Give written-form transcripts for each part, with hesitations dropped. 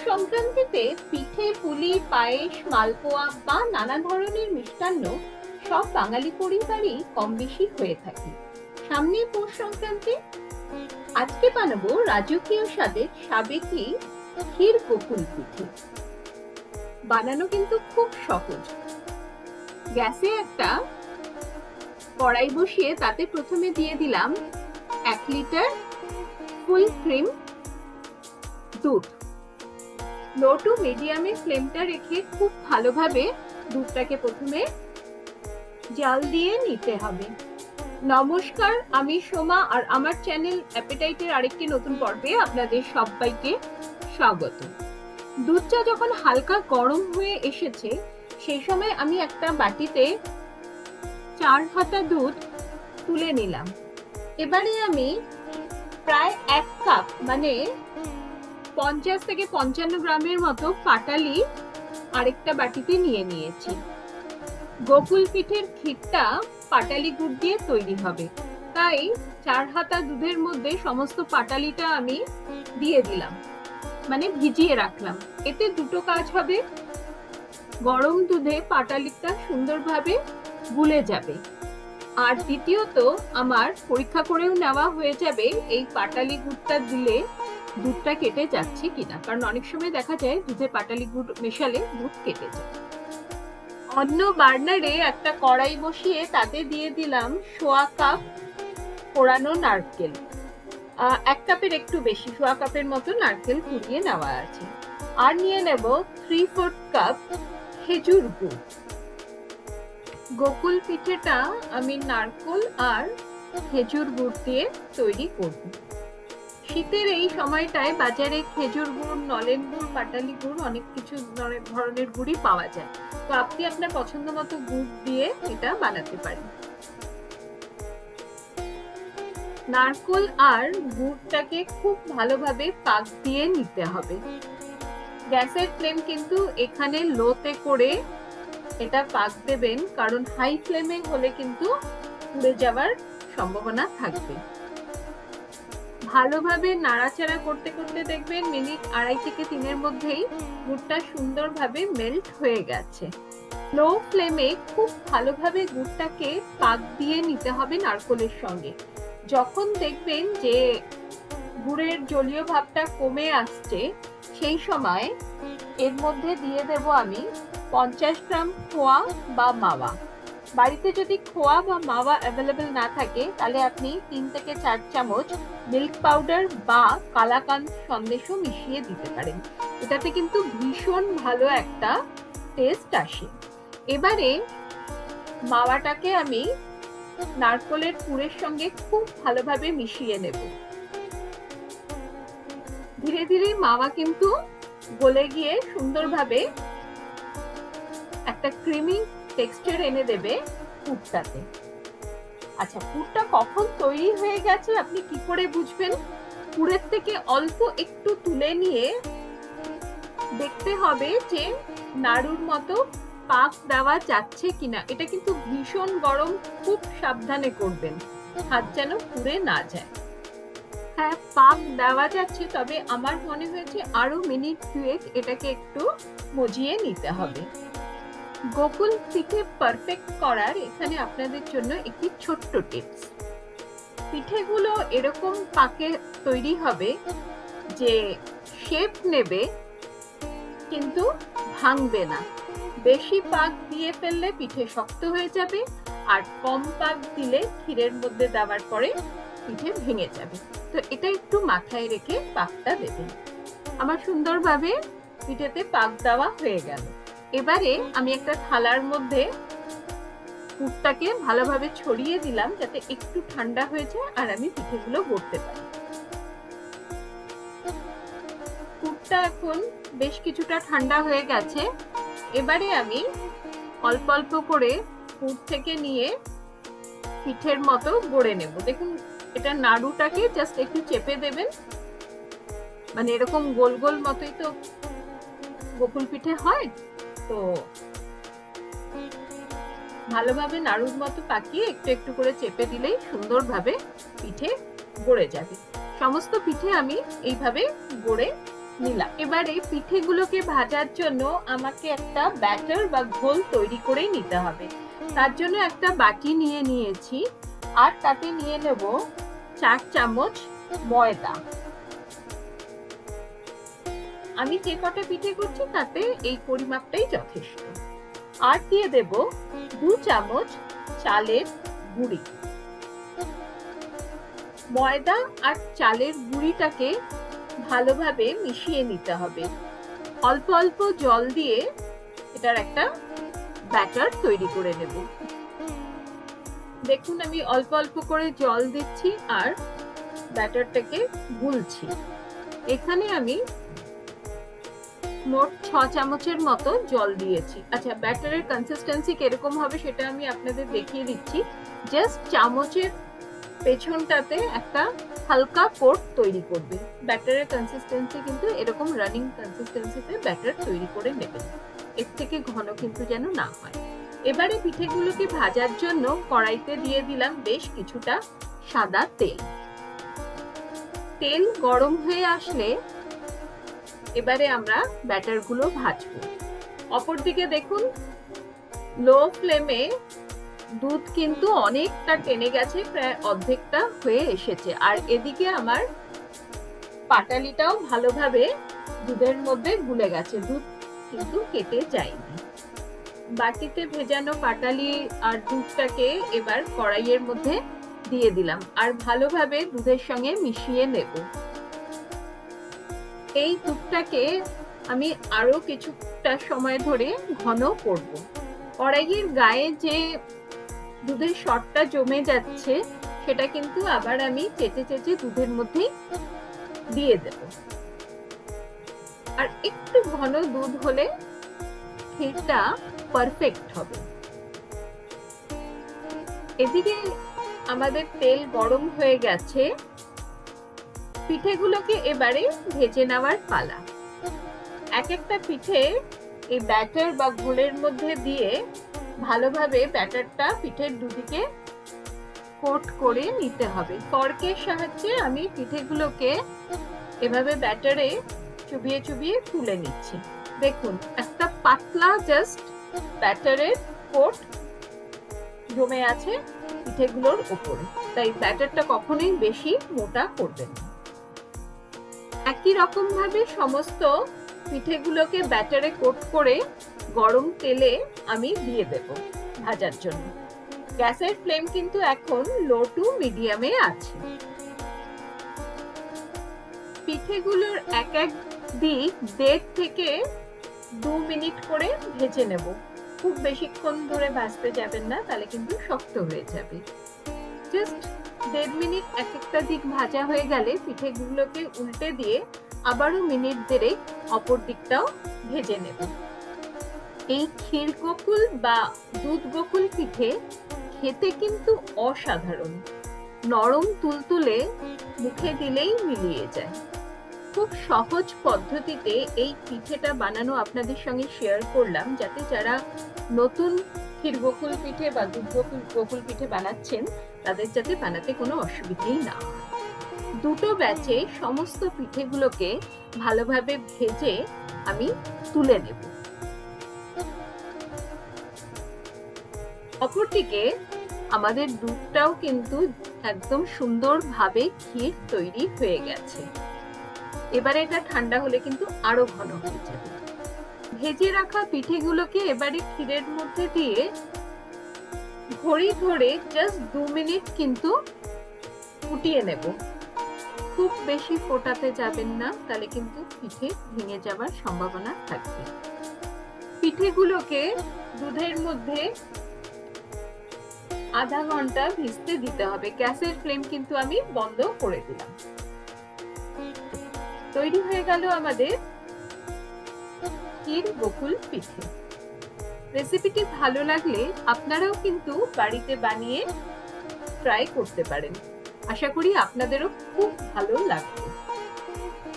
সংক্রান্তিতে পিঠে, পুলি, পায়েস, মালপোয়া বা নানা ধরনের মিষ্টান্ন সব বাঙালি পরিবারই কম বেশি হয়ে থাকে। সামনে পৌষ সংক্রান্তি, আজকে বানাবো রাজকীয় স্বাদের সাবেকি ক্ষীর গোকুল পিঠে। বানানো কিন্তু খুব সহজ। গ্যাসে একটা কড়াই বসিয়ে তাতে প্রথমে দিয়ে দিলাম 1 লিটার ফুল ক্রিম দুধ। লো টু মিডিয়ামে ফ্লেমটা রেখে খুব ভালোভাবে দুধটাকে প্রথমে জাল দিয়ে নিতে হবে। নমস্কার, আমি সোমা আর আমার চ্যানেল অ্যাপেটাইটের আরেকটি নতুন পর্বে আপনাদের সবাইকে স্বাগত। দুধটা যখন হালকা গরম হয়ে এসেছে সেই সময় আমি একটা বাটিতে 4 হাতা দুধ তুলে নিলাম। এবারে আমি প্রায় 1 কাপ মানে 50 থেকে 55 গ্রামের মতো পাটালি আরেকটা বাটিতে নিয়ে নিয়েছি। গোকুল পিঠের ক্ষীরটা পাটালি গুড় দিয়ে তৈরি হবে, তাই 4 হাতা দুধের মধ্যে সমস্ত পাটালিটা আমি দিয়ে দিলাম, মানে ভিজিয়ে রাখলাম। এতে দুটো কাজ হবে, গরম দুধে পাটালিটা সুন্দরভাবে গুলে যাবে, আর দ্বিতীয়ত আমার পরীক্ষা করেও নেওয়া হয়ে যাবে এই পাটালি গুড়টা দিলে দুধটা কেটে যাচ্ছে কিনা, কারণ অনেক সময় দেখা যায় দুধে পাটালি গুড় মেশালে দুধ কেটে যায়। অন্য বার্নারে একটা কড়াই বসিয়ে তাতে দিয়ে দিলাম 1/4 কাপ কোরানো নারকেল। 1 কাপের একটু বেশি, 1/4 কাপের মতো নারকেল কুড়িয়ে নেওয়া আছে। আর নিয়ে নেব 3/4 কাপ খেজুর গুড়। গোকুল পিঠেটা আমি নারকেল আর খেজুর গুড় দিয়ে তৈরি করব। শীতের এই সময়টায় বাজারে খেজুর গুড়, নলেন গুড়, পাটালি গুড় অনেক কিছু ধরনের গুড়ই পাওয়া যায়, তো আপনি আপনার পছন্দ মতো গুড় দিয়ে এটা বানাতে পারেন। নারকেল আর গুড়টাকে খুব ভালোভাবে পাক দিয়ে নিতে হবে। গ্যাসের ফ্লেম কিন্তু এখানে লোতে করে এটা পাক দেবেন, কারণ হাই ফ্লেমে হলে কিন্তু পুড়ে যাওয়ার সম্ভাবনা থাকবে। ভালোভাবে নাড়াচাড়া করতে করতে দেখবেন মিনিট 2.5 থেকে 3 মধ্যেই গুড়টা সুন্দরভাবে মেল্ট হয়ে গেছে। লো ফ্লেমে খুব ভালোভাবে গুড়টাকে পাক দিয়ে নিতে হবে নারকেলের সঙ্গে। যখন দেখবেন যে গুড়ের জলীয় ভাবটা কমে আসছে সেই সময় এর মধ্যে দিয়ে দেব আমি 50 গ্রাম খোয়া বা মাওয়া। বাড়িতে যদি খোয়া বা মাওয়া অ্যাভেলেবেল না থাকে তাহলে আপনি 3 থেকে 4 চামচ মিল্ক পাউডার বা কালাকান্দ সন্দেশও মিশিয়ে দিতে পারেন। এটাতে কিন্তু ভীষণ ভালো একটা টেস্ট আসে। এবারে মাওয়াটাকে আমি নারকেলের পুরের সঙ্গে খুব ভালোভাবে মিশিয়ে নেব। ধীরে ধীরে মাওয়া কিন্তু গলে গিয়ে সুন্দরভাবে একটা ক্রিমি টেক্সচার এনে দেবে পুরটাতে। আচ্ছা, পুরটা কখন তৈরি হয়ে গেছে আপনি কি করে বুঝবেন? পুরের থেকে অল্প একটু তুলে নিয়ে দেখতে হবে যে নাড়ুর মতো পাক দেওয়া যাচ্ছে কিনা। এটা কিন্তু ভীষণ গরম, খুব সাবধানে করবেন, হাত যেন পুড়ে না যায়। হ্যাঁ, পাক দেওয়া যাচ্ছে, তবে আমার মনে হয়েছে আরো মিনিট 2 এটাকে একটু মজিয়ে নিতে হবে। গোকুল পিঠে পারফেক্ট করার এখানে আপনাদের জন্য একটি ছোট্ট টিপস। পিঠেগুলো এরকম পাকে তৈরি হবে যে শেপ নেবে কিন্তু ভাঙবে না। বেশি পাক দিয়ে ফেললে পিঠে শক্ত হয়ে যাবে, আর কম পাক দিলে ক্ষীরের মধ্যে দেওয়ার পরে পিঠে ভেঙে যাবে। তো এটা একটু মাথায় রেখে পাকটা দেবেন। আমার সুন্দরভাবে পিঠেতে পাক দেওয়া হয়ে গেল। এবারে আমি একটা থালার মধ্যে পুরটাকে ভালোভাবে ছড়িয়ে দিলাম যাতে একটু ঠান্ডা হয়ে যায় আর আমি পিঠেগুলো গড়তে পারি। পুরটা এখন বেশ কিছুটা ঠান্ডা হয়ে গেছে। এবারে আমি অল্প অল্প করে পুর থেকে নিয়ে পিঠের মতো গড়ে নেব। দেখুন, এটা নাড়ুটাকে জাস্ট একটু চেপে দেবেন, মানে এরকম গোল গোল মতোই তো গোকুল পিঠে হয়। তো ভালোভাবে নাড়ুর মতো পাকিয়ে একটু একটু করে চেপে দিলেই সুন্দরভাবে পিঠে গড়ে যাবে। সমস্ত পিঠে আমি এইভাবে গড়ে নিলাম। এবারে পিঠেগুলোকে ভাজার জন্য আমাকে একটা ব্যাটার বা ঘোল তৈরি করে নিতে হবে। তার জন্য একটা বাটি নিয়ে নিয়েছি আর তাতে নিয়ে নেব 4 চামচ ময়দা। আমি যে কটা পিঠে করছি তাতে এই পরিমাপটাই যথেষ্ট। আর দিয়ে দেব 2 চামচ চালের গুঁড়ি। ময়দা আর চালের গুঁড়িটাকে ভালোভাবে মিশিয়ে নিতে হবে। অল্প অল্প জল দিয়ে এটার একটা ব্যাটার তৈরি করে নেব। দেখুন আমি অল্প অল্প করে জল দিচ্ছি আর ব্যাটারটাকে গুলছি। এখানে আমি মোট 6 চামচের মতো জল দিয়েছি। আচ্ছা, ব্যাটারের কনসিস্টেন্সি কিরকম হবে সেটা আমি আপনাদের দেখিয়ে দিচ্ছি। জাস্ট চামচের পেছনটাতে একটা হালকা কোট তৈরি করবে। ব্যাটারের কনসিস্টেন্সি কিন্তু এরকম রানিং কনসিস্টেন্সিতে ব্যাটার তৈরি করে নেবেন, এর থেকে ঘন কিন্তু যেন না হয়। এবারে পিঠেগুলোকে ভাজার জন্য কড়াইতে দিয়ে দিলাম বেশ কিছুটা সাদা তেল। তেল গরম হয়ে আসলে এবারে আমরা ব্যাটারগুলো ভাজবো। অপরদিকে দেখুন লো ফ্লেমে দুধ কিন্তু অনেকটা টেনে গেছে, প্রায় অর্ধেকটা হয়ে এসেছে। আর এদিকে আমার পাটালিটাও ভালোভাবে দুধের মধ্যে গুলে গেছে, দুধ কিন্তু কেটে যায়নি। বাটিতে ভেজানো পাটালি আর দুধটাকে এবার কড়াইয়ের মধ্যে দিয়ে দিলাম আর ভালোভাবে দুধের সঙ্গে মিশিয়ে নেব। এই দুধটাকে আমি আরো কিছুটা সময় ধরে ঘন করব। কড়াইয়ের গায়ে যে দুধের সরটা জমে যাচ্ছে সেটা কিন্তু আবার আমি চেঁচে চেঁচে দুধের মধ্যে দিয়ে দেব। আর একটু ঘন দুধ হলে ক্ষীরটা পারফেক্ট হবে। এদিকে আমাদের তেল গরম হয়ে গেছে, পিঠেগুলোকে এবারে ভেজে নেওয়ার পালা। এক একটা পিঠে এই ব্যাটার বা ঘোলের মধ্যে দিয়ে ভালোভাবে ব্যাটারটা পিঠের দুদিকে কোট করে নিতে হবে। ফর্কের সাহায্যে আমি পিঠেগুলোকে এভাবে ব্যাটারে চুবিয়ে চুবিয়ে তুলে নিচ্ছি। দেখুন একটা পাতলা জাস্ট ব্যাটারের কোট জমে আছে পিঠেগুলোর উপরে, তাই ব্যাটারটা কখনোই বেশি মোটা করবেন না। একই রকম ভাবে সমস্ত পিঠেগুলোকে ব্যাটারে কোট করে গরম তেলে আমি দিয়ে দেব ভাজার জন্য। গ্যাসের ফ্লেম কিন্তু এখন লো টু মিডিয়ামে আছে। পিঠেগুলোর এক এক দিক 1.5 থেকে 2 মিনিট করে ভেজে নেব। খুব বেশিক্ষণ ধরে ভাজতে যাবেন না, তাহলে কিন্তু শক্ত হয়ে যাবে। জাস্ট 1.5 মিনিট এক একটা দিক ভাজা হয়ে গেলে পিঠেগুলোকে উল্টে দিয়ে আবারও মিনিট 1.5 অপর দিকটাও ভেজে নেব। এই ক্ষীর গোকুল বা দুধ গোকুল পিঠে খেতে কিন্তু অসাধারণ, নরম তুলতুলে, মুখে দিলেই মিলিয়ে যায়। খুব সহজ পদ্ধতিতে এই পিঠেটা বানানো আপনাদের সঙ্গে শেয়ার করলাম, যাতে যারা নতুন ক্ষীর গোকুল পিঠে বা দুধ গোকুল পিঠে বানাচ্ছেন তাদের যাতে বানাতে কোনো অসুবিধাই না হয়। দুটো ব্যাচে সমস্ত পিঠেগুলোকে ভালোভাবে ভেজে আমি তুলে নেব। অপরদিকে আমাদের দুধটাও কিন্তু একদম সুন্দরভাবে ক্ষীর তৈরি হয়ে গেছে। এবারে এটা ঠান্ডা হলে কিন্তু আরো ঘন হয়ে যাবে। ভেজে রাখা পিঠেগুলোকে এবারে ক্ষীরের মধ্যে দিয়ে ঘড়ি ধরে জাস্ট 2 মিনিট কিন্তু ফুটিয়ে নেব। খুব বেশি ফোটাতে যাবেন না, তাহলে কিন্তু পিঠে ভেঙে যাওয়ার সম্ভাবনা থাকবে। পিঠেগুলোকে দুধের মধ্যে আধা ঘন্টা ভিজতে দিতে হবে। গ্যাসের ফ্লেম কিন্তু আমি বন্ধ করে দিলাম। তৈরি হয়ে গেল আমাদের ক্ষীর গোকুল পিঠে। রেসিপিটি ভালো লাগলে আপনারাও কিন্তু বাড়িতে বানিয়ে ট্রাই করতে পারেন। আশা করি আপনাদেরও খুব ভালো লাগবে।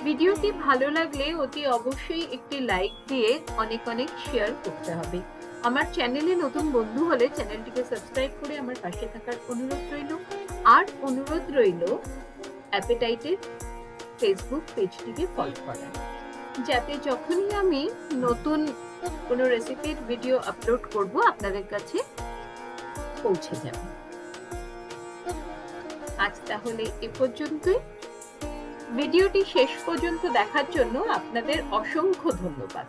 ভিডিওটি ভালো লাগলে অতি অবশ্যই একটি লাইক দিয়ে অনেক অনেক শেয়ার করতে হবে। আমার চ্যানেলে নতুন বন্ধু হলে চ্যানেলটিকে সাবস্ক্রাইব করে আমার পাশে থাকার অনুরোধ রইল। আর অনুরোধ রইল অ্যাপেটাইটের ফেসবুক পেজটিকে ফলো করার। যাতে যখনই আমি নতুন কোনো রেসিপির ভিডিও আপলোড করব আপনাদের কাছে পৌঁছে যাবে। আজ তাহলে এ পর্যন্তই। ভিডিওটি শেষ পর্যন্ত দেখার জন্য আপনাদের অসংখ্য ধন্যবাদ।